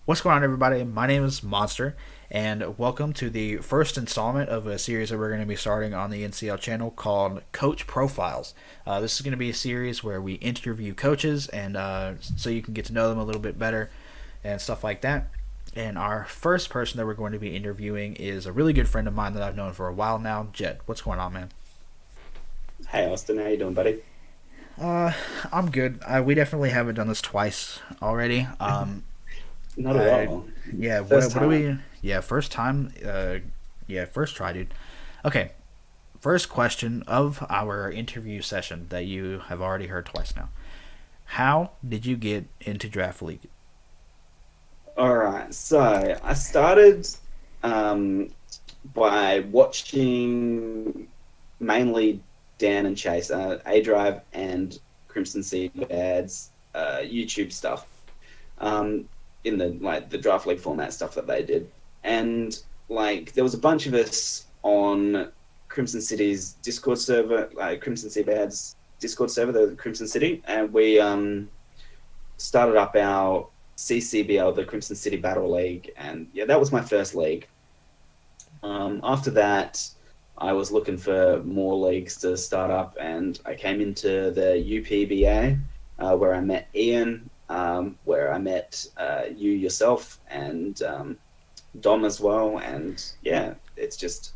What's going on, everybody? My name is Monster, and welcome to the first installment of a series that we're going to be starting on the NCL channel called Coach Profiles. This is going to be a series where we interview coaches, and so you can get to know them a little bit better and stuff like that. And our first person that we're going to be interviewing is a really good friend of mine that I've known for a while now, Jed. What's going on, man? Hey Austin, how you doing, buddy? Uh, I'm good. We definitely haven't done this twice already. Not at I all. yeah. First What do time. we? Yeah, first time. Yeah, first try, dude. Okay, first question of our interview session that you have already heard twice now. How did you get into draft league? All right. So I started um, by watching mainly Dan and Chase, A Drive and Crimson Sea Bad's YouTube stuff, um, in the draft league format stuff that they did, and there was a bunch of us on Crimson City's Discord server, Crimson Sea Bad's Discord server, the Crimson City, and we started up our CCBL, the Crimson City Battle League, and yeah, that was my first league. After that, I was looking for more leagues to start up, and I came into the UPBA, where I met Ian, where I met you yourself, and Dom as well. And yeah, it's just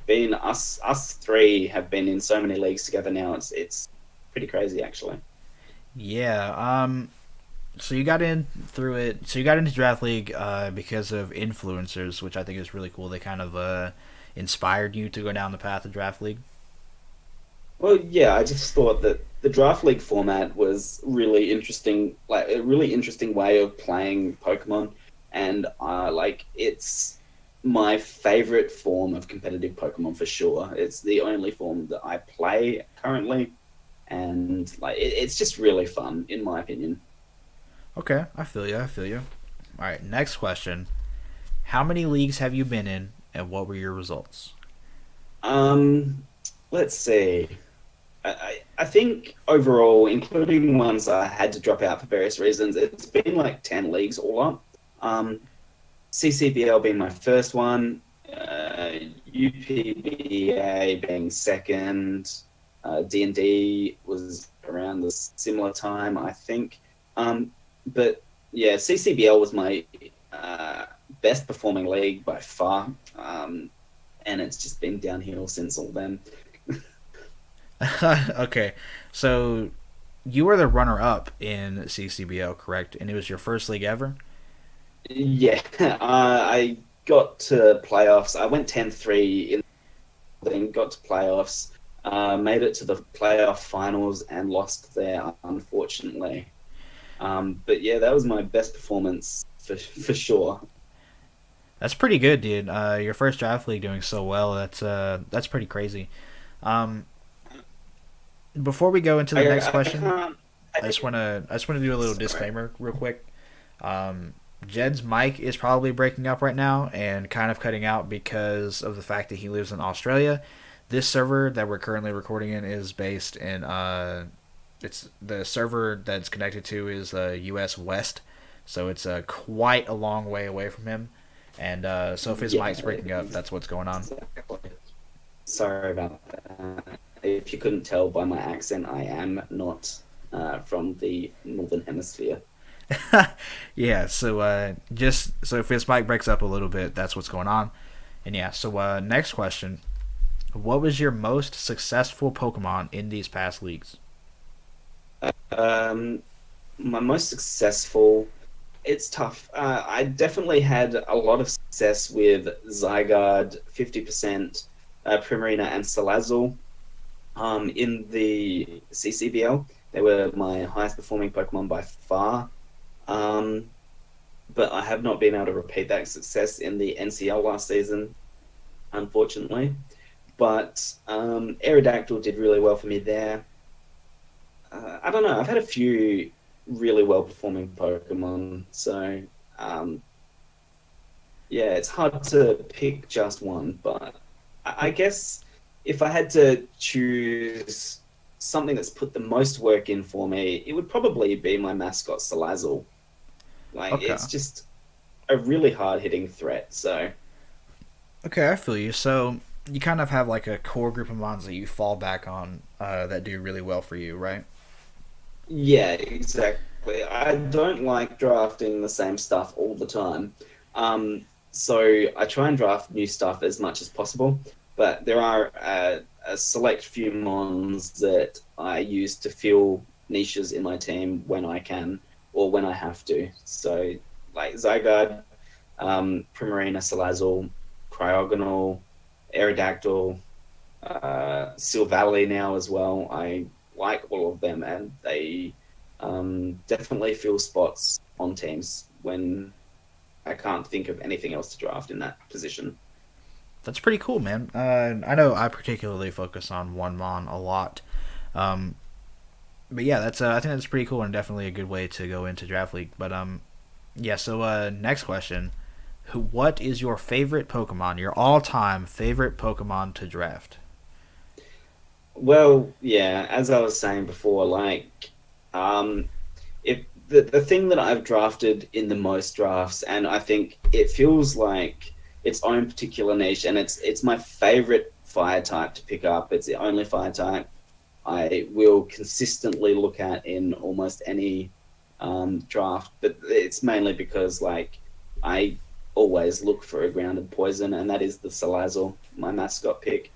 been us. Us three have been in so many leagues together now. It's pretty crazy, actually. Yeah. So you got in through it. So you got into draft league because of influencers, which I think is really cool. They kind of inspired you to go down the path of draft league. Well, yeah, I just thought that the draft league format was really interesting, like a really interesting way of playing Pokemon, and it's my favorite form of competitive Pokemon for sure. It's the only form that I play currently, and it's just really fun, in my opinion. Okay, I feel you. I feel you. All right, next question. How many leagues have you been in, and what were your results? Um, let's see. I think overall, including ones I had to drop out for various reasons, it's been like 10 leagues all up. Um, CCBL being my first one, UPBA being second, D&D was around the similar time, I think. But yeah, CCBL was my best performing league by far, and it's just been downhill since all then. Okay, so you were the runner-up in CCBL, correct? And it was your first league ever. Yeah, I got to playoffs. I went 10-3 in, then got to playoffs, made it to the playoff finals and lost there, unfortunately. But yeah, that was my best performance for sure. That's pretty good, dude. Your first draft league doing so well. That's pretty crazy. Um, Before we go into the next I question, can't. I just wanna do a little Sorry. disclaimer real quick. Jed's mic is probably breaking up right now and kind of cutting out because of the fact that he lives in Australia. This server that we're currently recording in is based in it's the server that's connected to is US West, so it's quite a long way away from him. And so if his Yeah, mic's breaking up, that's what's going on. exactly. Sorry about that. If you couldn't tell by my accent, I am not from the Northern Hemisphere. Yeah, so just so if his mic breaks up a little bit, that's what's going on. And yeah, so next question: what was your most successful Pokemon in these past leagues? Um, my most successful, it's tough. I definitely had a lot of success with Zygarde, 50%, Primarina, and Salazzle. In the CCBL, they were my highest performing Pokemon by far. Um, but I have not been able to repeat that success in the NCL last season, unfortunately. But Aerodactyl did really well for me there. I don't know. I've had a few really well performing Pokemon, so um, yeah, it's hard to pick just one. But I guess if I had to choose something that's put the most work in for me, it would probably be my mascot Salazzle. Okay, It's just a really hard hitting threat. So Okay, I feel you. So you kind of have like a core group of mons that you fall back on that do really well for you, right? yeah, exactly. I don't like drafting the same stuff all the time. So I try and draft new stuff as much as possible, but there are a select few mons that I use to fill niches in my team when I can or when I have to. So like Zygarde, Primarina, Salazzle, Cryogonal, Aerodactyl, Silvally now as well. I like all of them, and they definitely fill spots on teams when I can't think of anything else to draft in that position. That's pretty cool, man. I know I particularly focus on one mon a lot. Um, but yeah, that's I think that's pretty cool and definitely a good way to go into draft league. But yeah. So next question: what is your favorite Pokemon? Your all-time favorite Pokemon to draft? Well, yeah, as I was saying before, um, if the thing that I've drafted in the most drafts, and I think it feels like its own particular niche, and it's my favorite fire type to pick up. It's the only fire type I will consistently look at in almost any draft, but it's mainly because I always look for a grounded poison, and that is the Salazzle, my mascot pick.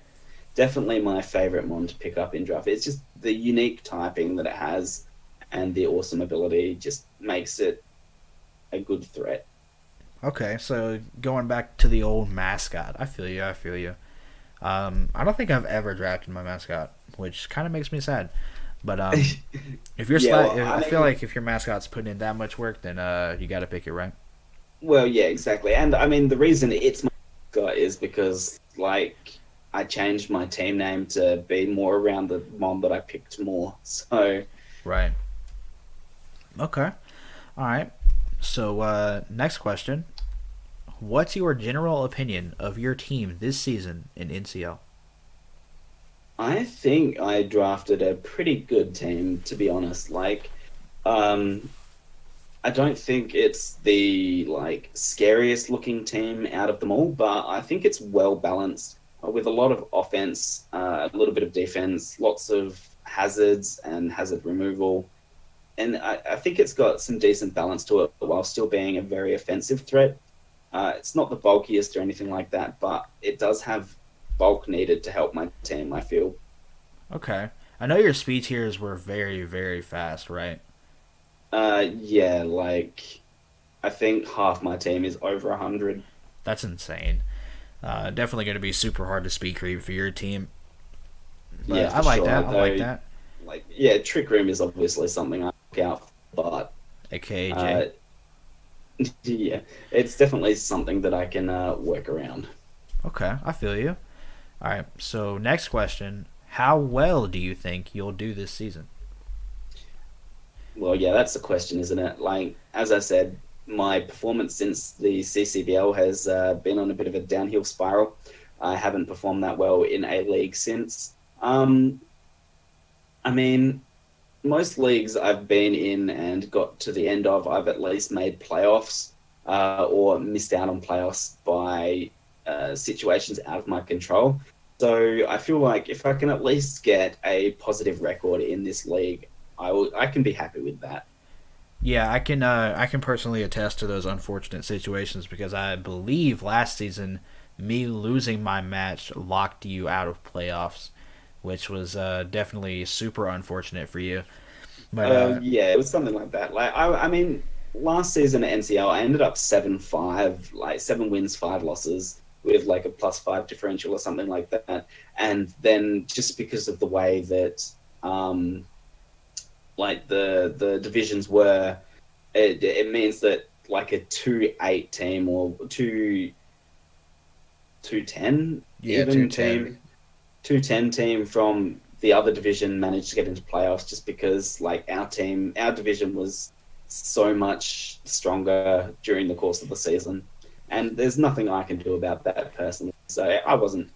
Definitely my favorite mon to pick up in draft. It's just the unique typing that it has, and the awesome ability just makes it a good threat. Okay, so going back to the old mascot, I feel you. I feel you. I don't think I've ever drafted my mascot, which kind of makes me sad. But if you're, Yeah, well, I feel like if your mascot's putting in that much work, then you got to pick it, right? well, yeah, exactly. And I mean, the reason it's my mascot is because I changed my team name to be more around the mon that I picked more. So Right. Okay. All right. So next question: what's your general opinion of your team this season in NCL? I think I drafted a pretty good team, to be honest. Um, I don't think it's the scariest looking team out of them all, but I think it's well balanced with a lot of offense, a little bit of defense, lots of hazards and hazard removal, and I think it's got some decent balance to it while still being a very offensive threat. It's not the bulkiest or anything like that, but it does have bulk needed to help my team, I feel. Okay. I know your speed tiers were very, very fast, right? Yeah, I think half my team is over 100. That's insane. Definitely going to be super hard to speed creep for your team. But Yeah, I for like sure. that. I like Though, that. yeah, Trick Room is obviously something I look out for, AKA but J. yeah, it's definitely something that I can work around. Okay, I feel you. All right. So next question: how well do you think you'll do this season? Well, yeah, that's the question, isn't it? As I said, my performance since the CCBL has been on a bit of a downhill spiral. I haven't performed that well in a league since. I mean, most leagues I've been in and got to the end of, I've at least made playoffs or missed out on playoffs by situations out of my control. So I feel like if I can at least get a positive record in this league, I can be happy with that. Yeah, I can personally attest to those unfortunate situations because I believe last season me losing my match locked you out of playoffs, which was definitely super unfortunate for you. But Yeah, it was something like that. I mean, last season at NCL, I ended up 7-5, like 7 wins, 5 losses, with like a +5 differential or something like that. And then just because of the way that the divisions were, it means that like a 2-8 team or 2-10 yeah, two even ten. team 2-10 team from the other division managed to get into playoffs just because our division was so much stronger during the course of the season, and there's nothing I can do about that personally, so I wasn't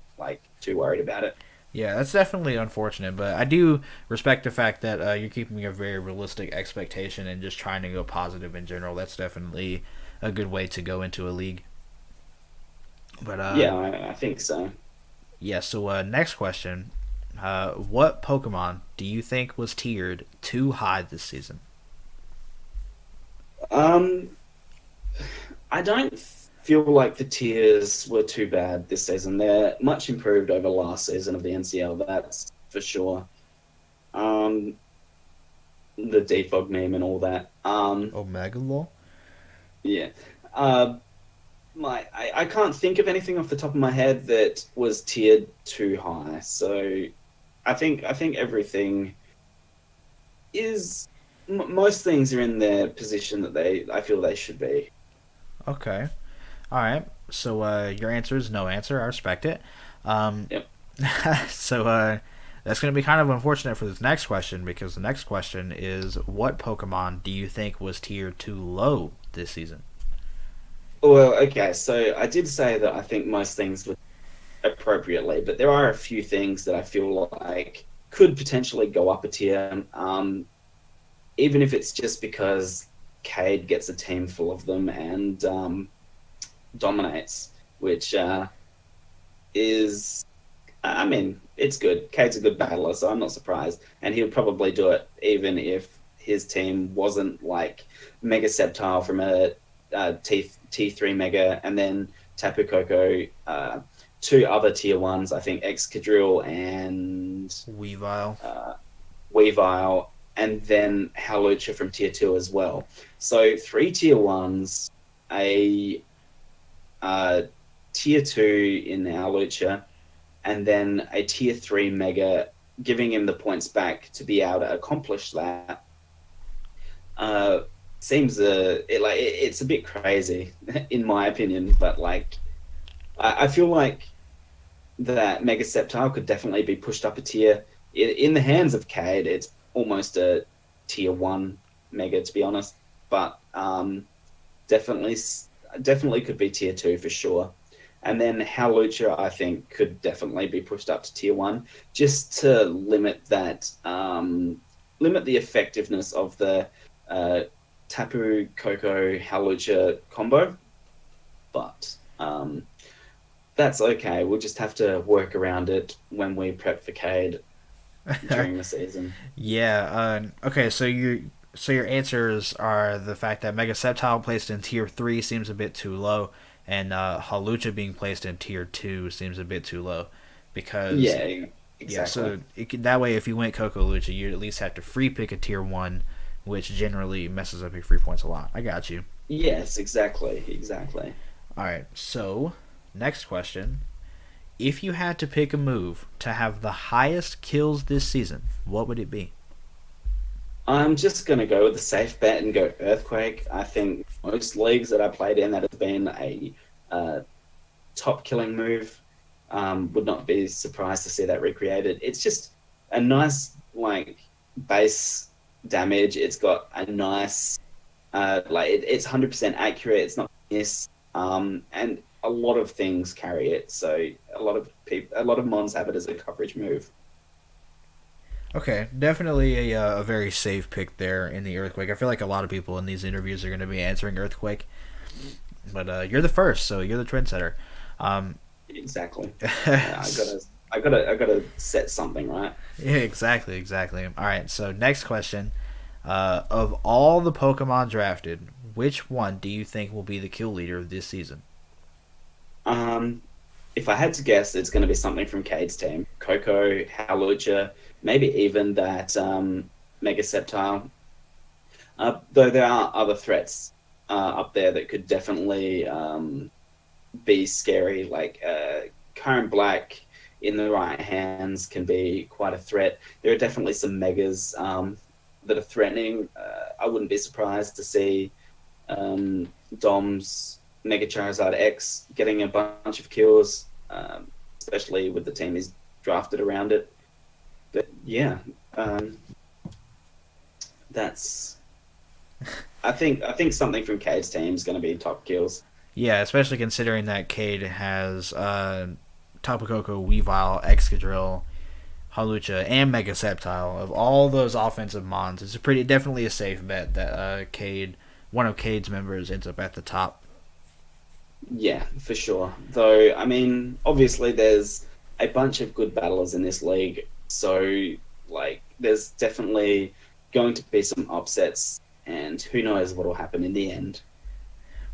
too worried about it. Yeah, that's definitely unfortunate, but I do respect the fact that you're keeping a very realistic expectation and just trying to go positive in general. That's definitely a good way to go into a league. But Yeah, I think so. yeah. So next question: what Pokemon do you think was tiered too high this season? Um, I don't feel like the tiers were too bad this season. They're much improved over last season of the NCL, that's for sure. Um, the defog meme and all that. Omega Law. Yeah. Uh, I can't think of anything off the top of my head that was tiered too high. So I think everything is most things are in their position that I feel they should be. Okay. All right. So your answer is no answer. I respect it. Um, Yep. so that's going to be kind of unfortunate for this next question because the next question is what Pokemon do you think was tiered too low this season? Well, okay, so I did say that I think most things were appropriately, but there are a few things that I feel like could potentially go up a tier, even if it's just because Cade gets a team full of them and dominates, which is, I mean, it's good. Cade's a good battler, so I'm not surprised, and he would probably do it even if his team wasn't like Mega Sceptile from a T3 Mega, and then Tapu Koko, two other tier ones, I think Excadrill and Weavile. Weavile, and then Hawlucha from tier 2 as well. So three tier ones, a tier 2 in Hawlucha, and then a tier 3 Mega, giving him the points back to be able to accomplish that. Seems it's a bit crazy in my opinion, but like I feel like that Mega Sceptile could definitely be pushed up a tier. In the hands of Cade, it's almost a tier 1 Mega, to be honest, but definitely definitely could be tier 2 for sure. And then Hawlucha, I think, could definitely be pushed up to tier 1 just to limit that limit the effectiveness of the Tapu Koko Hawlucha combo, but that's okay. We'll just have to work around it when we prep for Cade during the season. Yeah. Okay. So your answers are the fact that Mega Sceptile placed in tier 3 seems a bit too low, and Hawlucha being placed in tier 2 seems a bit too low, because Yeah, yeah. exactly. So that way, if you went Coco Lucha, you at least have to free pick a tier 1, which generally messes up your free points a lot. I got you. Yes, exactly, exactly. All right. So next question: if you had to pick a move to have the highest kills this season, what would it be? I'm just going to go with the safe bet and go Earthquake. I think most leagues that I played in that has been a top killing move. Would not be surprised to see that recreated. It's just a nice like base damage. It's got a nice it's 100% accurate. It's not miss, and a lot of things carry it. So a lot of mons have it as a coverage move. Okay, definitely a very safe pick there in the Earthquake. I feel like a lot of people in these interviews are going to be answering Earthquake, but you're the first, so you're the trendsetter. Um, Exactly. Yeah, I gotta set something right. yeah, exactly. All right, so next question: of all the Pokemon drafted, which one do you think will be the kill leader this season? Um, if I had to guess, it's going to be something from Cade's team. Coco, Hawlucha, maybe even that Mega Sceptile. Though there are other threats up there that could definitely be scary, like Current Black in the right hands can be quite a threat. There are definitely some Megas that are threatening. I wouldn't be surprised to see Dom's Mega Charizard X getting a bunch of kills, especially with the team he's drafted around it. But yeah, that's. I think something from Cade's team is going to be top kills. Yeah, especially considering that Cade has Tapu Koko, Weavile, Excadrill, Hawlucha, and Mega Sceptile. Of all those offensive mons, it's definitely a safe bet that Cade one of Cade's members ends up at the top. Yeah, for sure. Though, I mean, obviously there's a bunch of good battlers in this league, so like there's definitely going to be some upsets, and who knows what will happen in the end.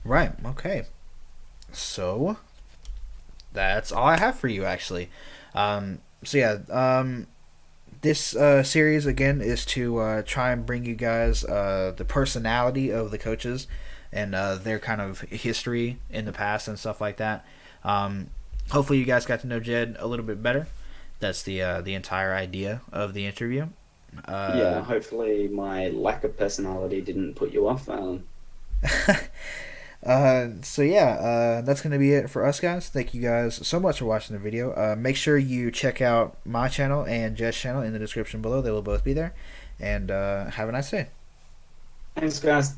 Right. Okay. So that's all I have for you, actually. So yeah, this series again is to try and bring you guys the personality of the coaches and their kind of history in the past and stuff like that. Hopefully, you guys got to know Jed a little bit better. That's the entire idea of the interview. Yeah, hopefully my lack of personality didn't put you off. So yeah, that's gonna be it for us, guys. Thank you guys so much for watching the video. Make sure you check out my channel and Jed's channel in the description below. They will both be there. And have a nice day. Thanks, guys.